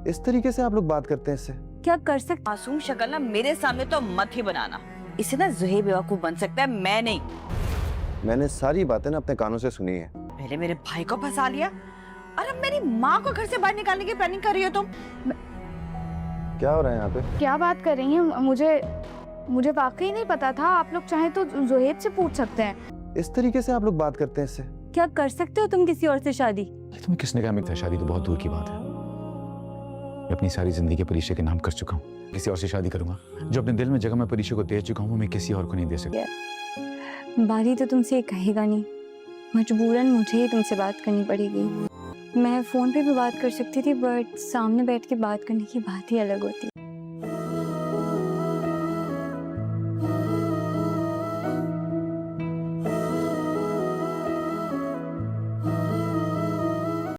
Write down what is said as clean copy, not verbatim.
इस तरीके से आप लोग बात करते हैं इससे? क्या कर सकते? मासूम शक्ल ना मेरे सामने तो मत ही बनाना। इसे ना ज़ुहैब बेवकूफ बन सकता है, मैं नहीं। मैंने सारी बातें ना अपने कानों से सुनी है। पहले मेरे भाई को फंसा लिया और अब मेरी माँ को घर से बाहर निकालने की प्लानिंग कर रही हो तुम। क्या हो रहा है यहाँ पे? क्या बात कर रही हैं? मुझे वाकई नहीं पता था। आप लोग चाहें तो ज़ुहैब से पूछ सकते हैं। इस तरीके से आप लोग बात करते हैं इससे? क्या कर सकते हो तुम किसी और से शादी? तुम्हें किसने कहा मिथ्या? शादी तो बहुत दूर की बात है। मैं अपनी सारी जिंदगी परीक्षा के नाम कर चुका हूँ। किसी और से शादी करूंगा? जो अपने दिल में जगह मैं परीक्षा को दे चुका हूँ वो मैं किसी और को नहीं दे सकता। बारी तो तुमसे कहेगा नहीं, मजबूरन मुझे ही तुमसे बात करनी पड़ेगी। मैं फोन पे भी बात कर सकती थी, बट सामने बैठ के बात करने की बात ही अलग होती है।